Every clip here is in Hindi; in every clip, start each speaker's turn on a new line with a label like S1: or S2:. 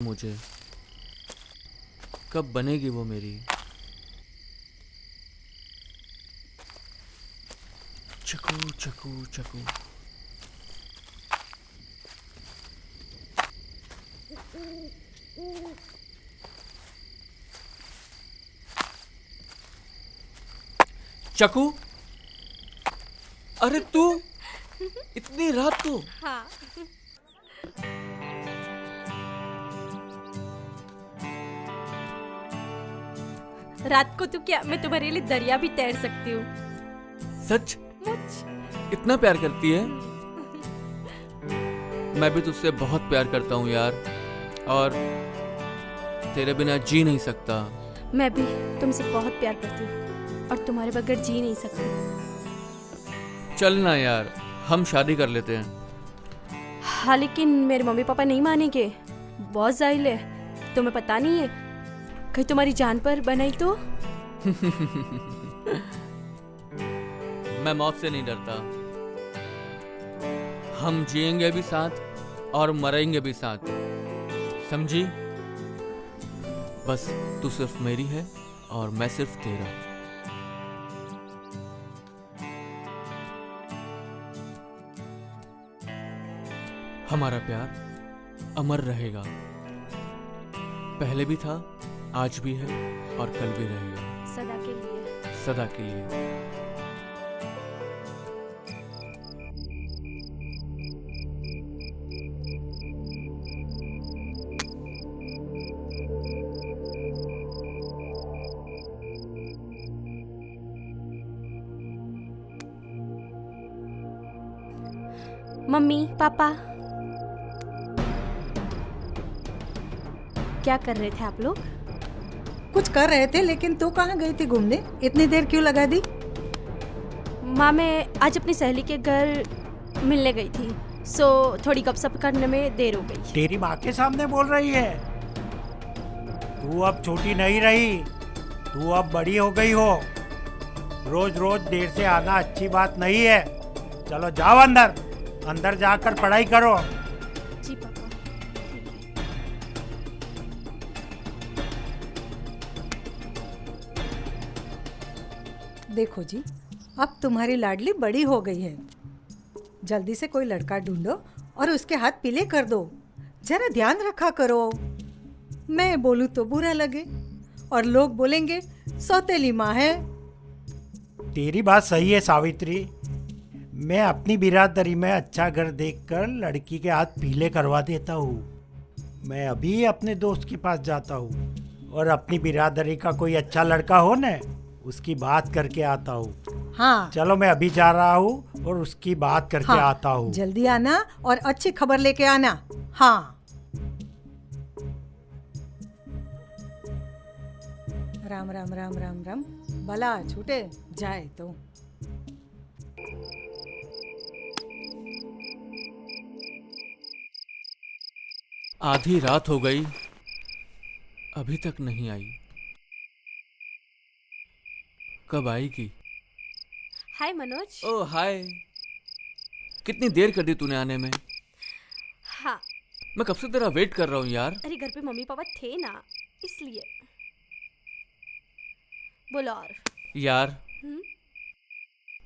S1: मुझे कब बनेगी वो मेरी। चकू चकू चकू। चकू, अरे तू इतनी रात को।
S2: हाँ। रात को तो क्या, मैं तुम्हारे लिए दरिया भी तैर सकती हूँ।
S1: सच?
S2: मुझ
S1: इतना प्यार करती है? मैं भी तुझसे बहुत प्यार करता हूँ यार, और तेरे बिना जी नहीं सकता।
S2: मैं भी तुमसे बहुत प्यार करती हूँ और तुम्हारे बगैर जी नहीं सकती।
S1: चल ना यार, हम शादी कर लेते हैं।
S2: हाँ, लेकिन मेरे मम्मी पापा नहीं मानेंगे। बहुत जाहिल है, तुम्हें पता नहीं है, कहीं तुम्हारी जान पर बनाई तो।
S1: मैं मौत से नहीं डरता। हम जिएंगे भी साथ और मरेंगे भी साथ, समझी? बस तू सिर्फ मेरी है और मैं सिर्फ तेरा। हमारा प्यार अमर रहेगा। पहले भी था, आज भी है और कल भी रहेगा।
S2: सदा के लिए।
S1: सदा के लिए।
S2: मम्मी पापा, क्या कर रहे थे आप लोग?
S3: कुछ कर रहे थे, लेकिन तू कहाँ गई थी घूमने? इतनी देर क्यों लगा दी?
S2: माँ, मैं आज अपनी सहेली के घर मिलने गई थी, सो थोड़ी गपशप करने में देर हो गई।
S4: तेरी माँ के सामने बोल रही है? तू अब छोटी नहीं रही, तू अब बड़ी हो गई हो। रोज रोज देर से आना अच्छी बात नहीं है। चलो जाओ अंदर, अंदर जाकर पढ़ाई करो।
S2: जी पापा, ठीक है।
S3: देखो जी, अब तुम्हारी लाडली बड़ी हो गई है। जल्दी से कोई लड़का ढूंढो और उसके हाथ पीले कर दो। जरा ध्यान रखा करो। मैं बोलूं तो बुरा लगे और लोग बोलेंगे सौतेली माँ है।
S4: तेरी बात सही है सावित्री। मैं अपनी बिरादरी में अच्छा घर देखकर लड़की के हाथ पीले करवा देता हूँ। मैं अभी अपने दोस्त के पास जाता हूँ और अपनी बिरादरी का कोई अच्छा लड़का हो न, उसकी बात करके आता हूँ।
S3: हाँ
S4: चलो मैं अभी जा रहा हूँ और उसकी बात करके
S3: हाँ,
S4: आता हूँ।
S3: जल्दी आना और अच्छी खबर लेके आना। हाँ, राम राम राम राम राम। भला छूटे जाए तो।
S1: आधी रात हो गई, अभी तक नहीं आई। कब आएगी?
S2: हाय मनोज।
S1: ओह हाय। कितनी देर कर दी तूने आने में?
S2: हाँ,
S1: मैं कब से तेरा वेट कर रहा हूँ यार।
S2: अरे घर पे मम्मी पापा थे ना, इसलिए। बोलो और।
S1: यार
S2: हम्म?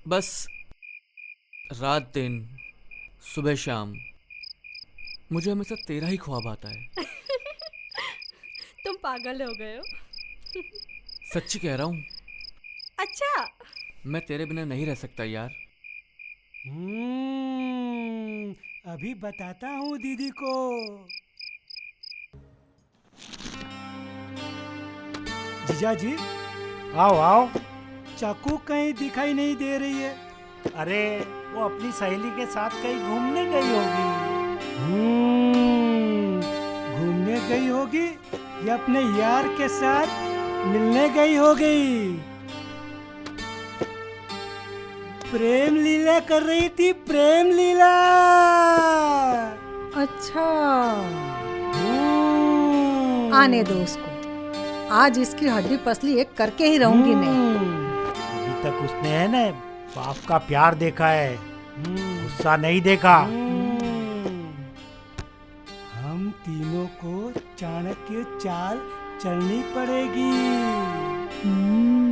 S1: बस रात दिन सुबह शाम मुझे हमेशा तेरा ही ख्वाब आता है।
S2: तुम पागल हो गए हो।
S1: सच्ची कह रहा हूँ,
S2: अच्छा,
S1: मैं तेरे बिना नहीं रह सकता यार।
S4: अभी बताता हूँ दीदी को। जीजा जी, आओ आओ। चाकू कहीं दिखाई नहीं दे रही है। अरे वो अपनी सहेली के साथ कहीं घूमने गई होगी। घूमने गई होगी या अपने यार के साथ मिलने गई होगी। प्रेम लीला कर रही थी, प्रेम लीला।
S3: अच्छा, आने दो उसको। आज इसकी हड्डी पसली एक करके ही रहूंगी मैं।
S4: अभी तक उसने है ना बाप का प्यार देखा है, गुस्सा नहीं देखा। हम तीनों को
S5: चाणक्य चाल चलनी पड़ेगी।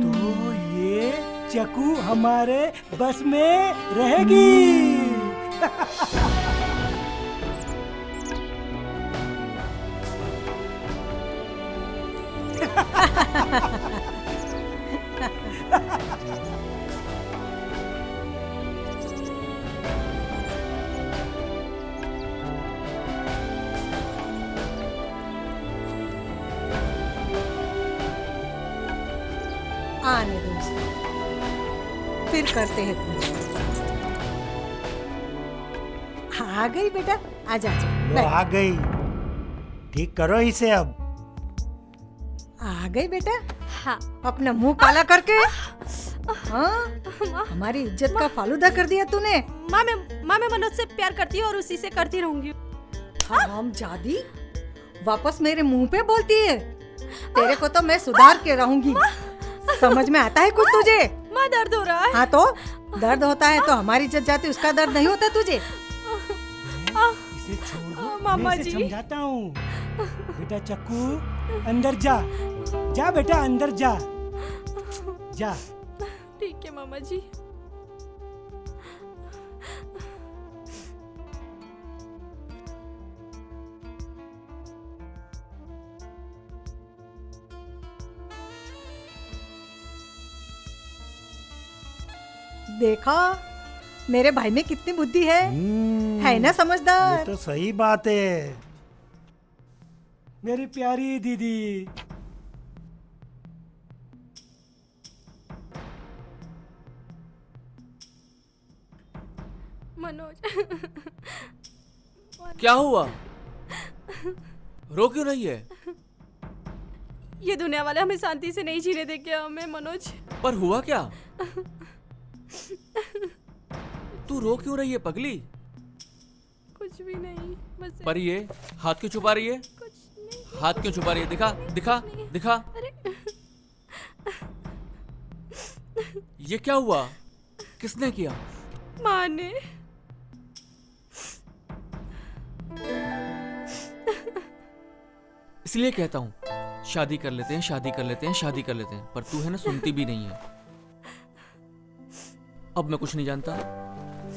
S5: तो ये चक्कू हमारे बस में रहेगी।
S3: आने दो उसे, फिर करते हैं पूजा। आ गई बेटा, आजा आजा
S4: लो
S3: बैठ।
S4: आ गई, ठीक करो इसे अब।
S3: आ गई बेटा,
S2: हाँ
S3: अपना मुंह काला करके। हाँ, हमारी इज्जत का फालूदा कर दिया तूने।
S2: माँ मैं मनोज से प्यार करती हूँ और उसी से करती रहूंगी।
S3: हम जादी वापस मेरे मुंह पे बोलती है। तेरे को तो मैं सुधार के रहूंगी। समझ में आता है कुछ तुझे?
S2: माँ दर्द हो रहा है।
S3: हाँ तो दर्द होता है तो हमारी इज्जत जाती, उसका दर्द नहीं होता तुझे?
S5: इसे छोड़ दो,
S2: मामा
S5: मैं इसे
S2: जी।
S5: समझाता हूँ। बेटा चक्कू अंदर जा, जा बेटा अंदर जा, जा।
S2: ठीक है मामा जी।
S3: देखा मेरे भाई में कितनी बुद्धि है ना
S4: ये
S3: समझदार?
S4: तो सही बात है।
S5: मेरी प्यारी दीदी,
S2: मनोज
S1: क्या हुआ? रो क्यों नहीं है?
S2: ये दुनिया वाले हमें शांति से नहीं जीने देंगे हमें मनोज।
S1: पर हुआ क्या? तू रो क्यों रही है पगली?
S2: कुछ भी नहीं, बस
S1: पर ये हाथ क्यों छुपा रही है?
S2: कुछ नहीं।
S1: हाथ क्यों छुपा रही है? दिखा दिखा दिखा।
S2: अरे
S1: ये क्या हुआ? किसने किया?
S2: माँ ने।
S1: इसलिए कहता हूँ शादी कर लेते हैं, शादी कर लेते हैं, शादी कर लेते हैं, पर तू है ना सुनती भी नहीं है। अब मैं कुछ नहीं जानता,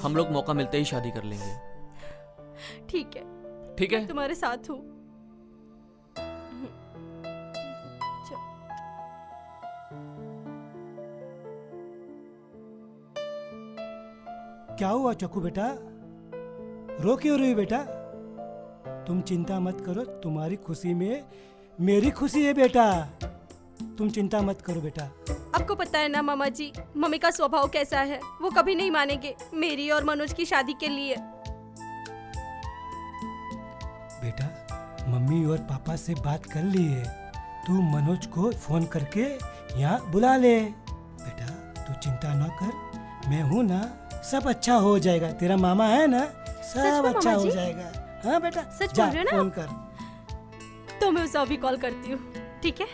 S1: हम लोग मौका मिलते ही शादी कर लेंगे।
S2: ठीक है,
S1: ठीक है?
S2: तुम्हारे साथ हूँ।
S5: क्या हुआ चक्कू बेटा? रो क्यों रही हो बेटा? तुम चिंता मत करो, तुम्हारी खुशी में मेरी खुशी है बेटा। तुम चिंता मत करो बेटा।
S2: आपको पता है ना मामा जी, मम्मी का स्वभाव कैसा है। वो कभी नहीं मानेंगे मेरी और मनोज की शादी के लिए।
S5: बेटा मम्मी और पापा से बात कर ली है, तू मनोज को फोन करके यहाँ बुला ले। बेटा तू चिंता ना कर, मैं हूँ ना, सब अच्छा हो जाएगा। तेरा मामा है ना, सब
S2: में
S5: अच्छा
S2: मामा
S5: हो
S2: जी?
S5: जाएगा। हाँ बेटा
S2: सच
S5: जा
S2: बोल रहे हो ना
S5: फोन
S2: आप?
S5: कर।
S2: तो मैं उसे अभी कॉल करती हूँ, ठीक है?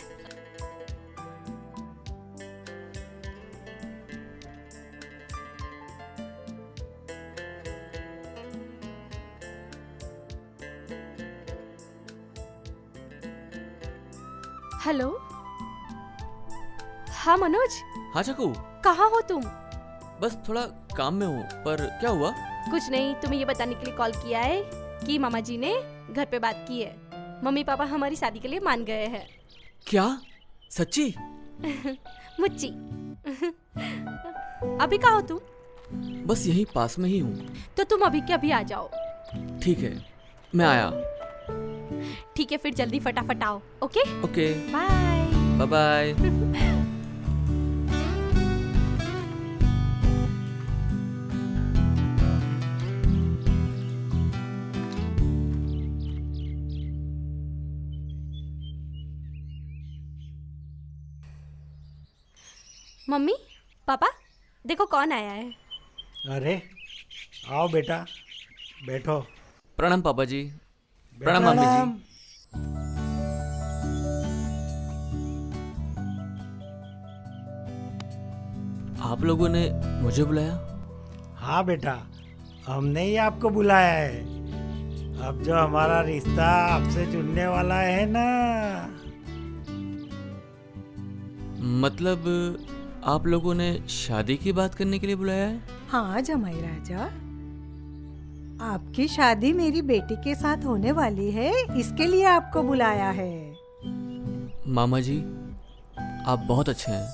S2: हेलो, हाँ मनोज,
S1: हाँ चकू,
S2: कहाँ हो तुम?
S1: बस थोड़ा काम में हूँ। पर क्या हुआ?
S2: कुछ नहीं, तुम्हें ये बताने के लिए कॉल किया है कि मामा जी ने घर पे बात की है। मम्मी पापा हमारी शादी के लिए मान गए हैं।
S1: क्या? सच्ची?
S2: मुच्ची। अभी कहाँ हो तुम?
S1: बस यहीं पास में ही हूँ।
S2: तो तुम अभी के अभी आ जाओ।
S1: ठीक है, मैं आया।
S2: ठीक है, फिर जल्दी फटाफट आओ। Okay,
S1: okay,
S2: bye.
S1: Bye bye.
S2: Mummy papa, देखो कौन आया है।
S4: अरे आओ बेटा, बैठो।
S1: प्रणाम पापा जी। प्रणाम मम्मी जी। आप लोगों ने मुझे बुलाया?
S4: हाँ बेटा, हमने ही आपको बुलाया है। अब जो हमारा रिश्ता आपसे जुड़ने वाला है ना,
S1: मतलब आप लोगों ने शादी की बात करने के लिए बुलाया है?
S3: हाँ जमाई राजा, आपकी शादी मेरी बेटी के साथ होने वाली है, इसके लिए आपको बुलाया है।
S1: मामा जी, आप बहुत अच्छे हैं।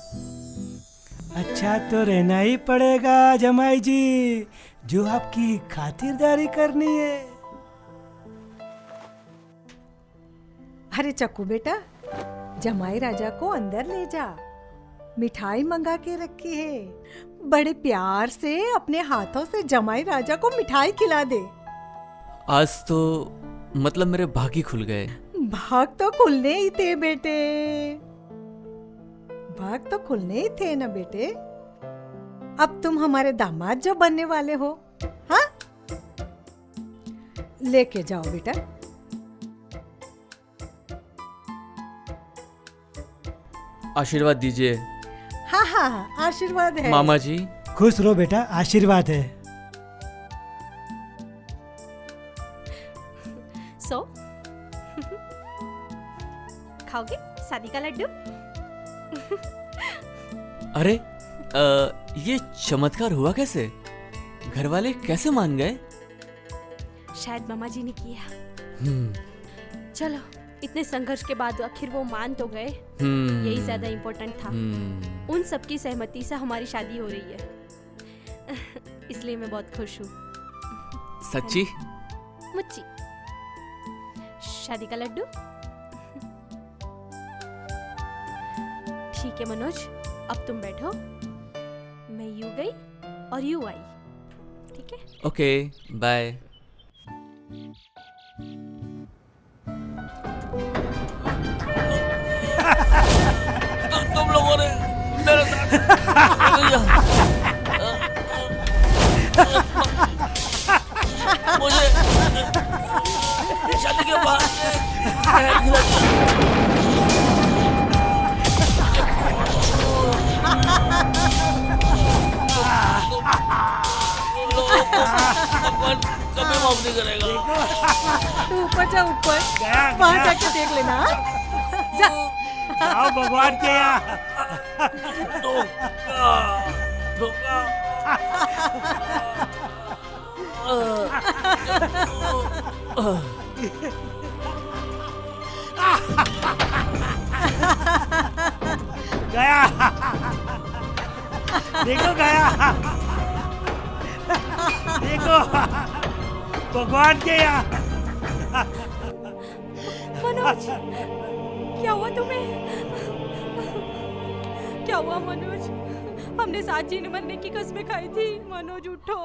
S5: अच्छा तो रहना ही पड़ेगा जमाई जी, जो आपकी खातिरदारी करनी है।
S3: अरे चक्कू बेटा, जमाई राजा को अंदर ले जा, मिठाई मंगा के रखी है। बड़े प्यार से अपने हाथों से जमाई राजा को मिठाई खिला दे।
S1: आज तो मतलब मेरे भाग ही खुल गए।
S3: भाग तो खुलने ही थे बेटे, भाग तो खुलने ही थे ना बेटे। अब तुम हमारे दामाद जो बनने वाले हो, हाँ? लेके जाओ बेटा।
S1: आशीर्वाद दीजिए।
S3: हाँ हाँ हाँ, आशीर्वाद है।
S1: मामा जी,
S5: खुश रहो बेटा, आशीर्वाद है।
S2: सो खाओगे शादी का लड्डू?
S1: अरे ये चमत्कार हुआ कैसे? घर वाले कैसे मान गए?
S2: शायद मामा जी ने किया।
S1: हम्म,
S2: चलो, इतने संघर्ष के बाद आखिर वो मान तो गए, यही ज्यादा इम्पोर्टेंट था। उन सबकी सहमति से हमारी शादी हो रही है, इसलिए मैं बहुत खुश हूँ।
S1: सच्ची?
S2: मुच्ची, शादी का लड्डू? ठीक है मनोज, अब तुम बैठो, मैं यूं गई और यूं आई, ठीक है?
S1: Okay, bye. तुम लोगों ने मेरे साथ मुझे शादी के बाद कभी माफ नहीं करेगा।
S3: तू ऊपर जा, ऊपर वहां जाके देख लेना। जा।
S4: जाओ भगवान के यहाँ। गया, देखो गया, देखो भगवान के यहाँ।
S2: मनोज, क्या हुआ तुम्हें? क्या हुआ मनोज? हमने साथ जीने मरने की कसमें खाई थी। मनोज उठो।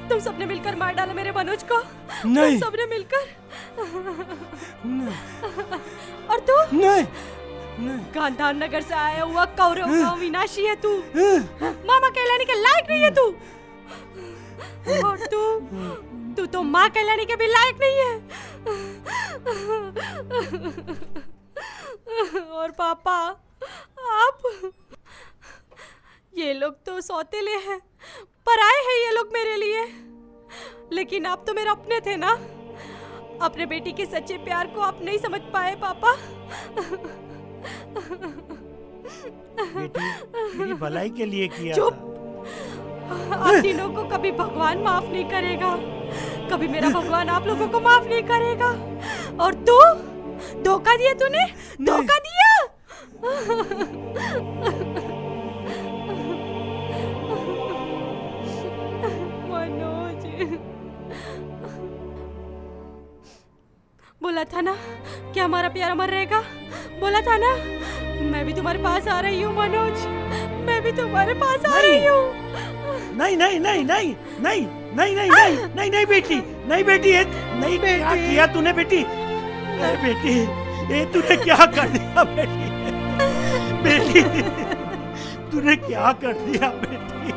S2: तुम सबने मिलकर मार डाला मेरे मनोज को।
S5: नहीं।
S2: तुम सबने मिलकर।
S5: नहीं,
S2: और तू?
S5: नहीं, नहीं।
S2: गांधार नगर से आया हुआ कौरव का विनाशी है तू। मामा कहलाने के लायक नहीं है तू। और तू तो माँ कहलाने के भी लायक नहीं है। और पापा, आप, ये लोग तो सौतेले हैं, पराए हैं ये लोग मेरे लिए। लेकिन आप तो मेरे अपने थे ना। अपने बेटी के सच्चे प्यार को आप नहीं समझ पाए पापा।
S4: बेटी मेरी भलाई के लिए किया
S2: चुप।
S4: था।
S2: आप तीनों को कभी भगवान माफ नहीं करेगा, कभी मेरा भगवान आप लोगों को माफ नहीं करेगा। और तू धोखा दिया, तूने धोखा दिया। मनोज, बोला था ना कि हमारा प्यार अमर रहेगा। बोला था ना। मैं भी तुम्हारे पास आ रही हूँ मनोज, मैं भी तुम्हारे पास आ रही हूँ।
S4: नहीं नहीं नहीं नहीं नहीं नहीं नहीं नहीं नहीं नहीं बेटी, नहीं बेटी, ये नहीं, क्या किया तूने बेटी? अरे बेटी, ये तूने क्या कर दिया बेटी? बेटी, तूने क्या कर दिया बेटी?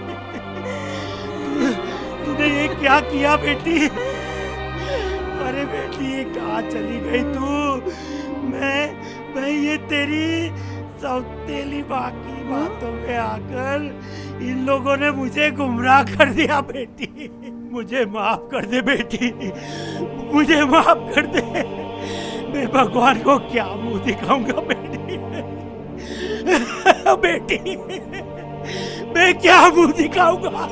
S4: तूने ये क्या किया बेटी? अरे बेटी, ये कहाँ चली गई तू? मैं ये तेरी सौतेली माँ की बातों में आकर इन लोगों ने मुझे गुमराह कर दिया बेटी। मुझे माफ कर दे बेटी, मुझे माफ कर दे। मैं भगवान को क्या मुंह दिखाऊंगा बेटी? बेटी, मैं क्या मुंह दिखाऊंगा?